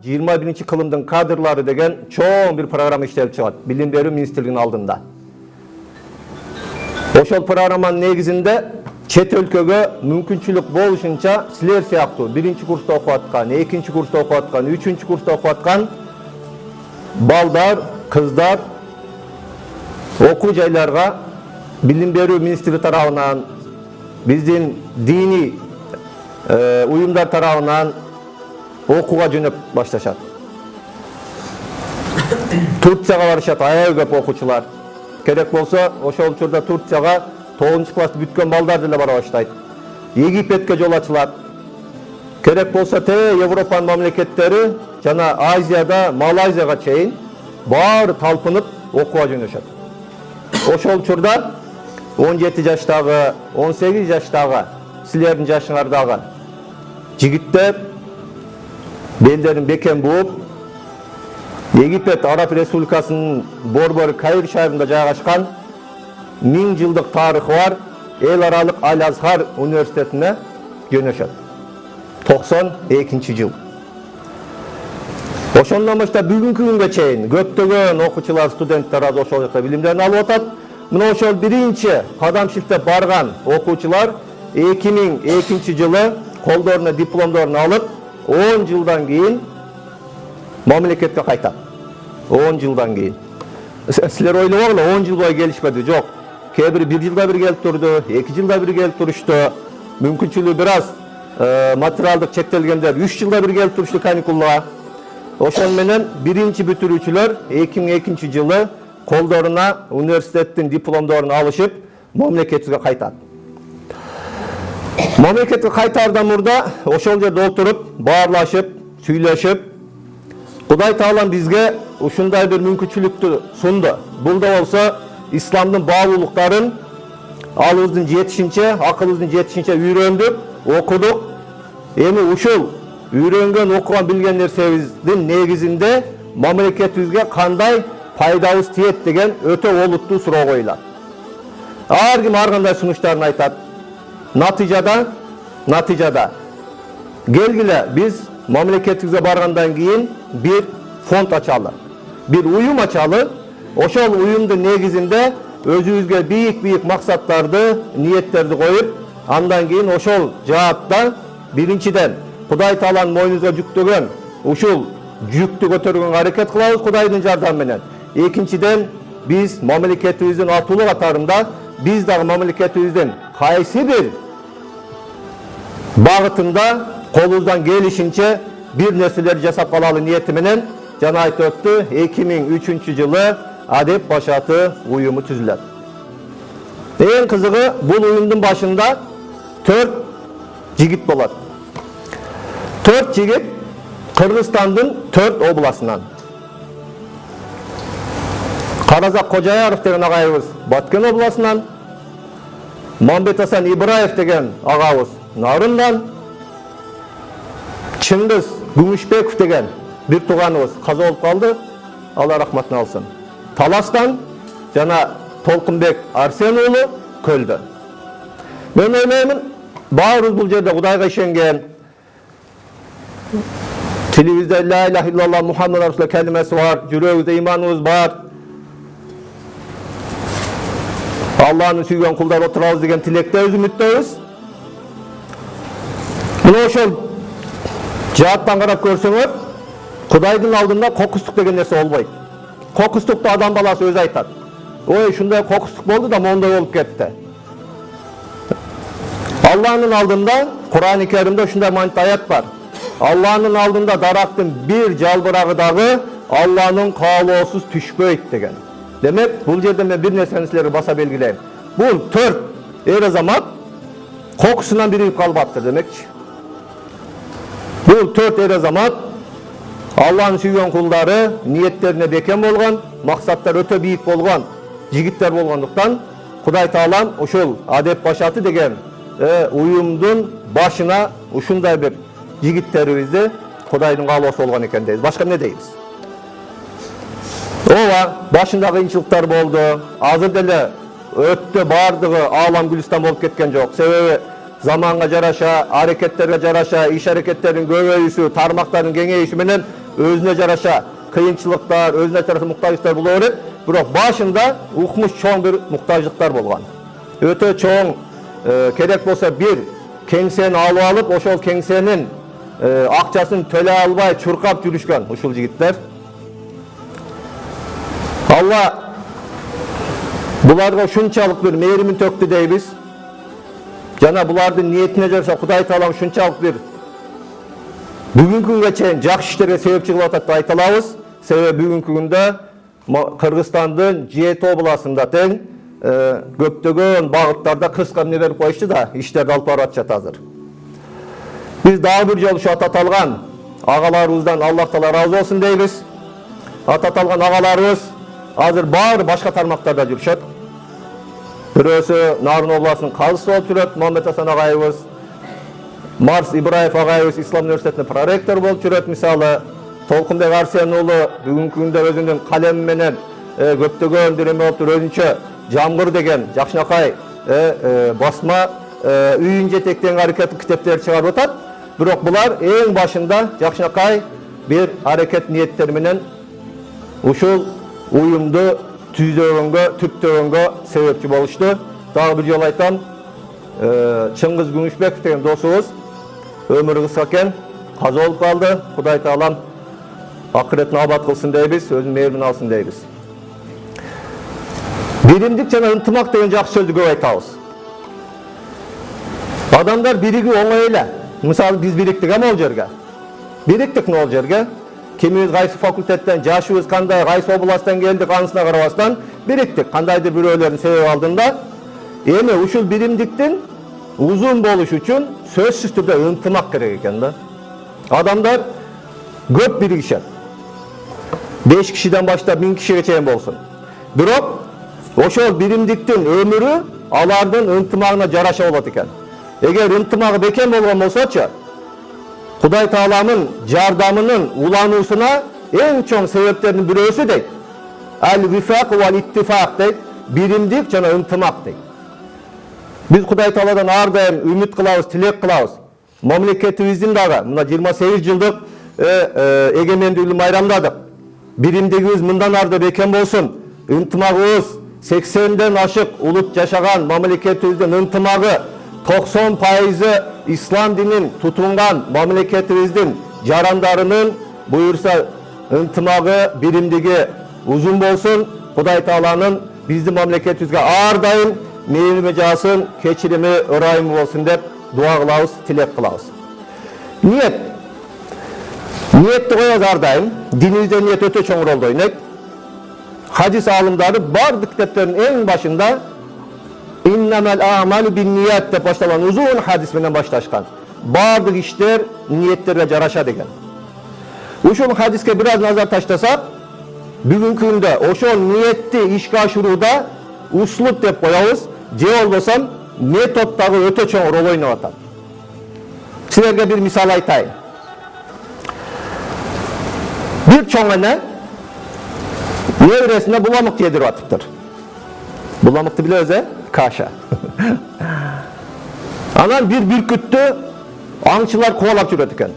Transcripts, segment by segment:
21 kılımdın kadrları degen çoğun bir program işlep çıgat. Bilim Berүү Ministrliginin aldında. Oşol programmanın negizinde çet өлkөгө мүмкүнчүлүк болушунча силер сыяктуу биринчи курста окуп аткан, экинчи курста окуп аткан, үчүнчү курста окуп аткан балдар, кыздар окуу жайларга Билим Берүү Министрлиги тарабынан, биздин дини уюмдар тарабынан окууга жөнөп башташат. Турцияга барышат аябай көп окуучулар. Керек болсо, ошол учурда Турцияга 9 класс бүткөн балдар деле бара баштайт. Египетке жол ачылат. Керек болсо Европанын мамлекеттери жана Азияда, Малайзияга чейин баары талпынып окууга жөнөшөт. Ошол учурда 17 жаштагы, 18 жаштагы, силердин жашыңардагы жигиттер белдерин бекем бууп, Египет Араб Республикасынын борбору Каир шаарында жайгашкан 1000 жылдык тарыхы бар эл аралык Аль-Азхар университетине жөнөшөт. 92 жыл. Ошондон баштап бүгүнкү күнгө чейин көптөгөн окуучулар, студенттер ошол жакта билимдерин алып атат. Мына ошол биринчи кадам шилтеп барган окуучулар 2002 жылы колдоруна дипломдорун алып, 10 жылдан кийин мамлекетке кайтат. 10 жылдан кийин. Силер ойлогола 10 жыл бою келишпеди. Жок. Кээ бир 1 жылда бир келип турду, 2 жылда бир келип турушту. Мүмкүнчүлүгү бир аз материалдык чектелгендер 3 жылда бир келип турушту каникулга. Ошон менен биринчи бүтүрүүчүлөр 2002 жылы колдоруна университеттин дипломдорун алышып, мамлекетибизге кайтат. Мамлекетке кайтаардан мурда ошол жерде отуруп, баарлашып, сүйлөшүп, Кудай Таалам бизге ушундай бир мүмкүнчүлүктү сунду. Бул да болсо исламдын баалуулуктарын алыбыздын жетишинче, акылыбыздын жетишинче үйрөндүк, окудук. Эми ушул үйрөнгөн, окуган, билген нерсебиздин негизинде мамлекетибизге кандай пайдабыз тиет деген өтө олуттуу суроо коюлат. Ар ким ар кандай сунуштарын айтат. Натыйжада келгиле биз мамлекетибизге баргандан кийин бир фонд ачалы, бир уюм ачалы. Ошол уюмдун негизинде өзүбүзгө бийик максаттарды, ниеттерди коюп, андан кийин ошол жаатта биринчиден Кудай Тааланын мойнубузга жүктөгөн ушул жүктү көтөргөнгө аракет кылабыз Кудайдын жардамы менен. Экинчиден биз мамлекетибиздин атуулуу катарында биз дагы мамлекетибиздин кайсы бир багытында колубуздан келишинче бир нерселерди жасап калалы ниети менен жана айтып өттү, 2003 жылы Адеп Башаты уюму түзүлөт. Эң кызыгы, бул уюмдун башында 4 жигит болот. 4 жигит Кыргызстандын 4 областынан. Каразак Кожаяров деген агайыбыз Баткен областынан, Мамбет Асан Ибраев деген агабыз Нарындан, Чыңгыз Күмүшбеков деген бир тууганыбыз каза болуп калды, Алла рахматын алсын, Таластан, жана Толкунбек Арсен уулу Көлдөн. Мен ойлоймун, баарыбыз бул жерде Кудайга ишенген, тилибизде ла иляха иллаллах Мухаммад Расулуллах калимасы бар, жүрөгүбүздө иманыбыз бар. Алланын сүйгөн кулдары отурабыз деген тилектебиз, үмүттөбүз. Мына ошол жааттан карап көрсөңөр, Кудайдын алдында кокустук деген нерсе болбойт. Кокустукту адам баласы өзү айтат. Ой, ушундай кокустук болду да моундай болуп кетти. Алланын алдында, Кур'ан-ы Керимде ушундай манит аят бар. Алланын алдында дарактын бир жалбырагы дагы Алланын каалоосуз түшпөйт деген. Демек, бул жерде мен бир нерсени силерге баса белгилейм. Бул 4 эр азамат кокусунан бирип калбаптыр демекчи. Бул 4 эр азамат Алланын сүйгөн кулдары, ниеттерине бекем болгон, максаттар өтө бийик болгон жигиттер болгондуктан Кудай Таалам ушул Адеп Башаты деген уюмдун башына ушундай бир жигиттерибизди Кудайдын каалоосу болгон экен дейбиз. Башка эмне дейбиз? Ооба, башында кыйынчылыктар болду. Азыр деле өттө бардыгы аалам Гүлстан болуп кеткен жок. Себеби zamanга жараша, аракеттерге жараша, иш аракеттердин көбөйүүсү, тармактардын кеңейиши менен өзүнө жараша кыйынчылыктар, өзүнө жараша муктаждыктар боло берет. Бирок башында укмуш чоң бир муктаждыктар болгон. Өтө чоң, керек болсо бир кеңсени алып алып, ошол кеңсенин акчасын төлөй албай чуркап жүрүшкөн ушул жигиттер. Алла буларга ушунчалык бир мээримин төктү дейбиз. Жана булардын ниетине жараша Кудай Таалам ушунчалык бир бүгүнкү күнгө чейин жакшы иштерге себепчи кылып атат деп айта алабыз. Себеби бүгүнкү күндө Кыргызстандын 7 областында тең көптөгөн багыттарда кыска эмне берип коюшту да, иштерди алып барып атышат азыр. Биз дагы бир жолу ата аталган агаларыбыздан Аллах Таала ыраазы болсун дейбиз. Ата аталган агаларыбыз азыр баары башка тармактарда жүрүшөт. Бирөөсү Нарын областынын казысы болуп жүрөт, Мамет Асан агайыбыз. Марс Ибраев агайыбыз Ислам университетинде проректор болуп жүрөт, мисалы. Толкунбек Арсен уулу бүгүнкү күндө өзүнүн калеми менен көптөгөн эме болуп тур, өзүнчө Жамгыр деген жакшынакай басма үйүн жетектеген аракеттик китептерди чыгарып атат. Бирок булар эң башында жакшынакай бир аракет ниеттери менен ушул уюмду түптөгөнгө себепчи болушту. Дагы бир жолу айтам, Чыңгыз Күмүшбеков деген досубуз өмүрү кыска экен, каза болуп калды. Кудай Таалам акыретін абат кылсын дейбиз, өзүнүн мээримин алсын дейбиз. Биримдик жана ынтымак деген жакшы сөздү көп айтабыз. Адамдар бириги оңой эле. Мисалы биз бириктик ал жерге. Бириктик ал жерге. Кимибиз кайсы факультеттен, жашыбыз кандай, кайсы областтан келдик, анысына карабастан бириктик. Кандайдыр бирөөлөрдүн себеби алдында. Эми ушул биримдиктин узун болуш үчүн сөзсүз түрдө ынтымак керек экен да. Адамдар көп биригишет. 5 кишиден баштап 1000 кишиге чейин болсун. Бирок ошол биримдиктин өмүрү алардын ынтымагына жараша болот экен. Эгер ынтымагы бекем болгон болсочу, Кудай Тааламын жардамынын улануусуна эң чоң себептердин бирөөсү дейт. Ал-вифак вал иттифак дейт. Биримдик жана ынтымак дейт. Биз Кудай Тааладан ар дайым үмүт кылабыз, тилек кылабыз. Мамлекетибиздин дагы мына 28 жылдык эгемендүүлүгүн майрамдадык. Биримдигибиз мындан арды бекем болсун. Ынтымагыбыз 80ден ашык улут жашаган мамлекетибиздин ынтымагы 90% ислам динин тутунган мамлекетибиздин жарандарынын буюрса ынтымагы, биримдиги узун болсун. Кудай Тааланын биздин мамлекетибизге ар дайым мээрими жаасын, кечирими, ырайымы болсун деп дуа кылабыз, тилек кылабыз. Ниетти коебуз ар дайым. Динибизде ниет өтө чоң ролду ойнойт. Хадис алымдары бардык китептердин эң башында «Иннамал аъмалу бинният» деп башталган узун хадис менен башташкан. Бардык иштер ниеттерге жараша деген. Ушул хадиске бир аз назар таштасак, бүгүнкү күндө ошол ниетти ишке ашырууда услуп деп коебуз, же болбосо метод дагы өтө чоң рол ойноп атат. Силерге бир мисал айтайын. Бир чоң эне невресине буламык жедирип атыптыр. Буламыкты билебиз, каша. Анан бир бүркүттү аңчылар кубалап жүрөт экен.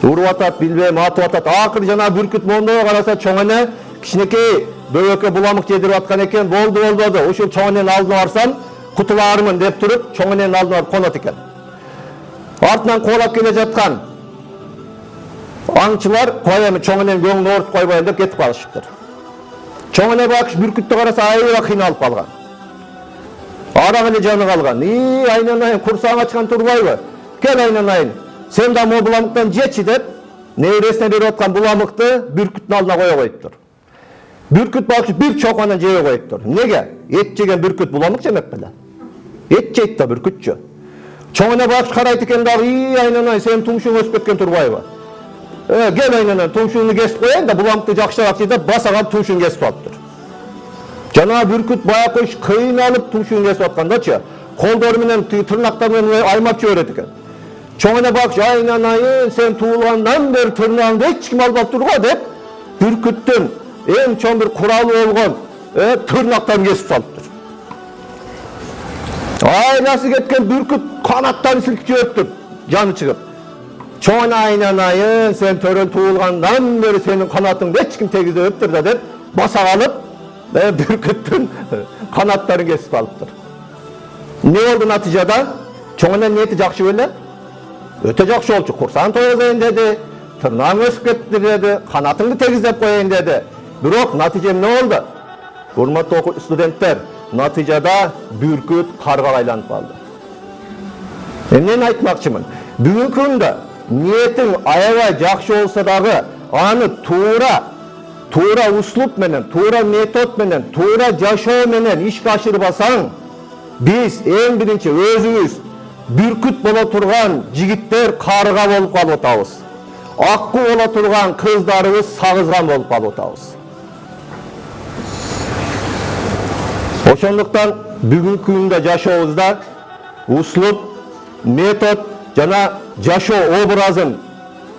Уруп атат, билбейм, атып атат. Акыры жана бүркүт мондой караса чоң эне кичинекей бөбөккө буламык жедирип аткан экен. Болду. Ушул чоң эненин алдына барсам, кутулаармын деп туруп, чоң эненин алдына барып конот экен. Артынан кубалап келе жаткан аңчылар коем чоң эненин көңүлүн оорутуп койбоюн деп кетип калышыптыр. Чоң эне бакыш бүркүттү караса аябай кыйналып калган. Арак эле жаны калган. Айнанайын, курсаң ачкан турбайбы? Кел айнанайын, сен да могу буламыктан жечи деп, невресине берип аткан буламыкты бүркүттүн алдына кое коюптур. Бүркүт бакыш бир чоконан жебей коюптур. Неге? Эт жеген бүркүт буламык жемек беле. Эт жейт да бүркүтчү. Чоң эне бакыш карайт экен дагы, айнанайын, сен тумшуң өсүп кеткен турбайбы? Gel aynen tumşuğunu kesip koyayım da bulamıkta jakşarak deyip basa kalıp tumşuğunu kesip alıptır. Jana Бүркүт bayakış kıyın alıp tumşuğunu kesip atkanda kolları menen tırnaklarını aymap çöğret eken. Çoğuna bak aynen sen tuğulandan beri tırnağında hiç kim alıp durga deyip Бүркүттün en çoğun bir kuralı olgun tırnaklarını kesip alıptır. Айласы кеткен бүркіт қанаттарын сілкіп жіберіп, жаны шығып. Çoğun aynen sen törün tuğulğandan beri senin kanatın hiç kim tegizde öptür de deyip basa alıp бүрküttün kanatlarını kesip alıptır. Ne oldu neticede? Çoğunun niyeti jakşı böyle. Öte jakşı olçu. Kursan toyazayın dedi. Tırnağın ösüp kettir dedi. Kanatını tegizlep koyayın dedi. Bırak neticem ne oldu? Hurmatlı studentler, neticede бүрküt karga aylanıp kaldı. Emnen aytmakçımın? Bugünkü күндө niyetin ayağa jakşı olsa dağı anı tuğra uslup menen, tuğra metod menen, tuğra jaşoo menen işke aşırıp alsaң, biz en birinci özümüz бүрküt bola turgan jigitler karga bolup kalıp otabız. Akku bola turgan kızlarыбыз sagızgan bolup kalıp otabız. Oşonduktan bugünkü күндө jaşoobuzda uslup, metod жана жашоо образын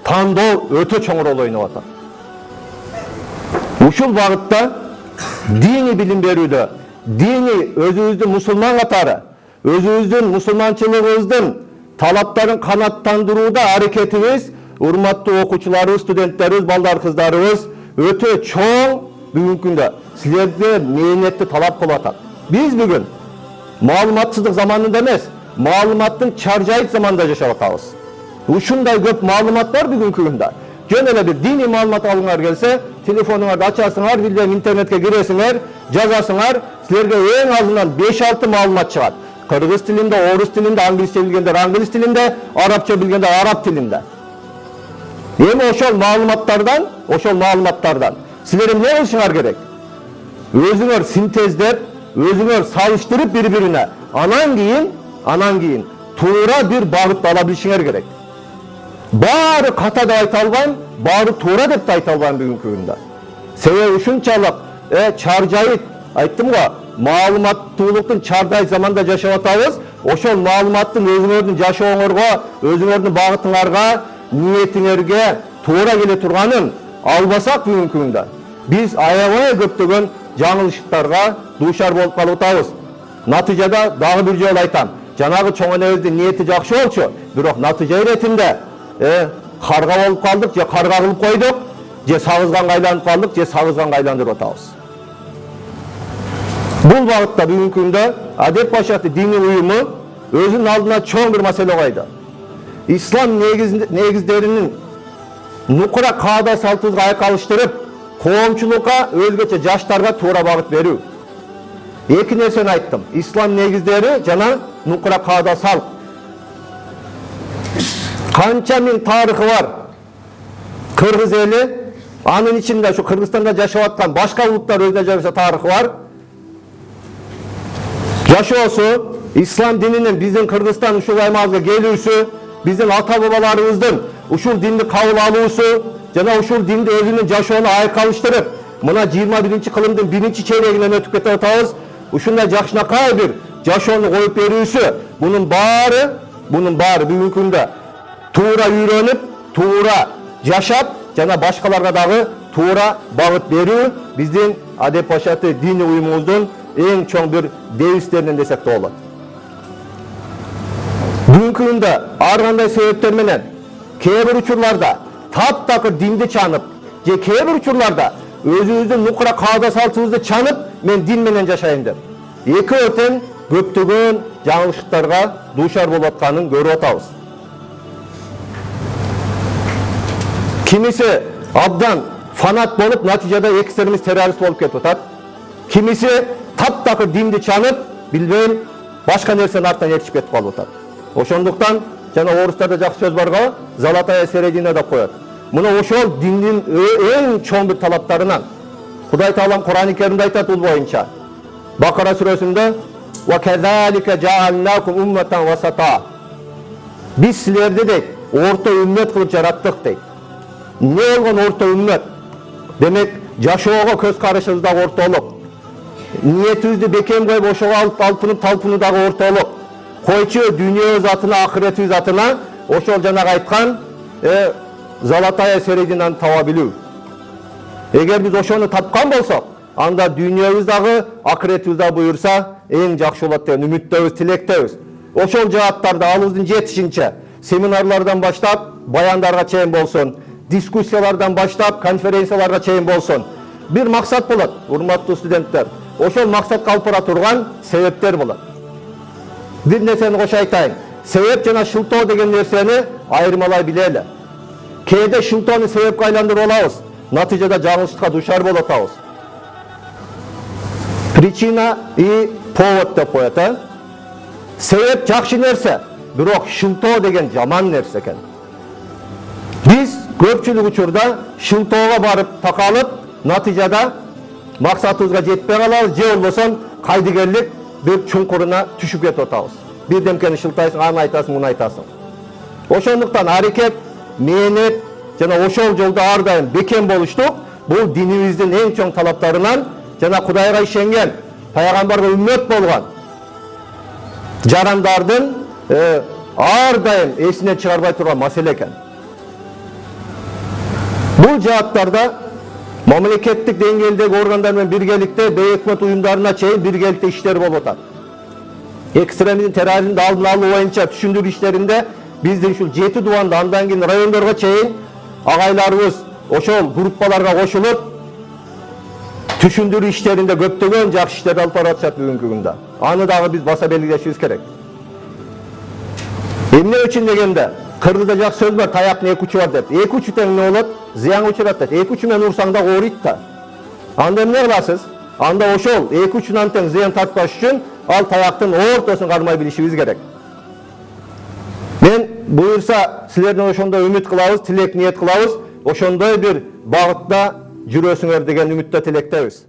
тандоо өтө чоң рол ойноп атат. Ушул багытта дини билим берүүдө, dini өзүбүздүн мусулман катары, өзүбүздүн мусулманчылыгыбыздын талаптарын канааттандырууда аракетибиз, урматтуу окуучуларыбыз, студенттерибиз, балдар, кыздарыбыз өтө чоң бүгүнкү күндө силерге мээнетти талап кылып атат. Биз бүгүн маалыматсыздык заманында эмес, маалыматтын чаржайыт заманда жашап атабыз. Ушундай көп маалымат бар бүгүнкү күндө. Жөн эле бир дини маалымат алыңар келсе, телефонуңарды ачасыңар, билбейм интернетке киресиңер, жазасыңар, силерге эң азынан 5-6 маалымат чыгат. Кыргыз тилинде, орус тилинде, англисче билгендер англис тилинде, арабча билгендер араб тилинде. Эми ошол маалыматтардан силер эмне кылышыңар керек? Өзүңөр синтездеп, өзүңөр салыштырып бири-бирине, анан кийин туура бир багытты ала билишиңер керек. Баары ката деп айта албайм, баары туура деп да айта албайм бүгүнкү күндө. Себеби ушунчалык чаржайыт, айттым го, маалыматтуулуктун чаржайыт заманда жашап атабыз. Ошол маалыматтын өзүңөрдүн жашооңорго, өзүңөрдүн багытыңарга, ниетиңерге туура келе турганын албасак бүгүнкү күндө биз аябай көптөгөн жаңылыштарга дуушар болуп калып атабыз. Натыйжада дагы бир жолу айтам. Жанагы чоң энебиздин ниети жакшы болчу, бирок натыйжа иретинде карга болуп калдык, же карга кылып койдук, же сагызганга айланып калдык, же сагызганга айландырып атабыз. Бул багытта бүгүнкү күндө Адеп Башаты диний уюму өзүнүн алдына чоң бир маселе койду. Ислам негиздеринин нукура каада салтыбызга аяк алыштырып, коомчулукка, өзгөчө жаштарга туура багыт берүү. Эки нерсени айттым. Ислам негиздери жана нукура каада салт. Канча миң тарыхы бар. Кыргыз эли, анын ичинде ушу Кыргызстанда жашап аткан башка улуттар өзүнө жараша тарыхы бар. Жашоосу, ислам дининин биздин Кыргызстан ушул аймагыбызга келүүсү, биздин ата бабаларыбыздын ушул динди кабыл алуусу жана ушул динди өзүнүн жашоону айкалыштырып, мына 21-кылымдын 1-чейрегинен өтүп кетип атабыз. Ушундай жакшынакай бир жашоону коюп берүүсү, bunun баары бүгүнкү күндө туура үйрөнүп, туура жашап, жана башкаларга дагы туура багыт берүү биздин Адеп Башаты диний уюмубуздун эң чоң бир дебистеринен десек да болот. Бүгүнкү күндө ар кандай себептер менен кээ бир учурларда таптакыр динди чанып, же кээ бир учурларда өзүбүздүн нукура каада салтыбызды чанып, мен дин менен жашайм деп, эки өтен көптөгөн жаңылыштарга дуушар болуп атканын көрүп атабыз. Кимиси абдан фанат болуп, натыйжада экстремист террорист болуп кетип атат. Кимиси таптакыр динди чанып, билбейм, башка нерсенин артынан ээрчип кетип калып атат. Ошондуктан жана орустарда жакшы сөз барго, золотая середина деп коет. Мына ошол диндин эң чоң бир талаптарынан Кудай Таалам Кур'ан-ы Керимде айтат бул боюнча. Бакара сүрөсүндө "Ва казалика жаалнакум умматан васата". Биз силерди дейт, орто үммөт кылып жараттык дейт. Не болгон орто үммөт? Демек, жашоого көз карашыбыз дагы ортолук. Ниетибизди бекем коюп ошого алпынып талпынуу дагы ортолук. Койчу дүйнө затына, акыретибиз затына ошол жанагы айткан золотая серединаны таба билүү. Эгер биз ошону тапкан болсок, анда дүйнөбүз дагы, акыретибиз дагы буюрса, эң жакшы болот деген үмүттөбүз, тилектебиз. Ошол жааттарды алыбыздын жетишинче семинарлардан баштап баяндарга чейин болсун, дискуссиялардан баштап конференцияларга чейин болсун. Бир максат болот, урматтуу студенттер. Ошол максатка алып бара турган себептер болот. Бир нерсени кошо айтайын. Себеп жана шылтоо деген нерсени айырмалай билели. Кээде шылтоону себепке айландырып алабыз, натыйжада жаңылышка дуушар болуп атабыз. Причина и повод деп коет, Себеп жакшы нерсе, бирок шылтоо деген жаман нерсе экен. Биз көпчүлүк учурда шылтоого барып такалып, натыйжада максатыбызга жетпей калабыз, же болбосо кайдыгерлик бир чуңкуруна түшүп кетип атабыз. Бирдемкени шылтайсың, аны айтасың, муну айтасың. Ошондуктан аракет, мээнет жана ошол жолдо ар дайым бекем болуштук бул динибиздин эң чоң талаптарынан жана Кудайга ишенген, пайгамбарга үммөт болгон жарандардын ар дайым эсинен чыгарбай турган маселе экен. Бул жааттарда мамлекеттик деңгээлдеги органдар менен биргеликте бейөкмөт уюмдарына чейин биргеликте иштер болуп атат. Экстремизм, терроризмди алдын алуу боюнча түшүндүрүү иштеринде биздин ушул 7 дубанда андан кийин райондорго чейин агайларыбыз ошол группаларга кошулуп түшүндүрүү иштеринде көптөгөн жакшы иштерди алып барып атышат бүгүнкү күндө. Аны дагы биз баса белгилешибиз керек. Эмне үчүн дегенде, кыргызда жакшы сөз бар, таяктын эки учу бар деп. Эки учу тең эмне болот? Зыян учурат дейт. Эки учу менен урсаң да ооруйт да. Анда эмне кыласыз? Анда ошол эки учунан тең зыян тартпаш үчүн ал таяктын ортосун кармай билишибиз керек. Мен буюрса силерден ошондой үмүт кылабыз, тилек ниет кылабыз, ошондой бир багытта жүрөсүңөр деген үмүттө тилектебиз.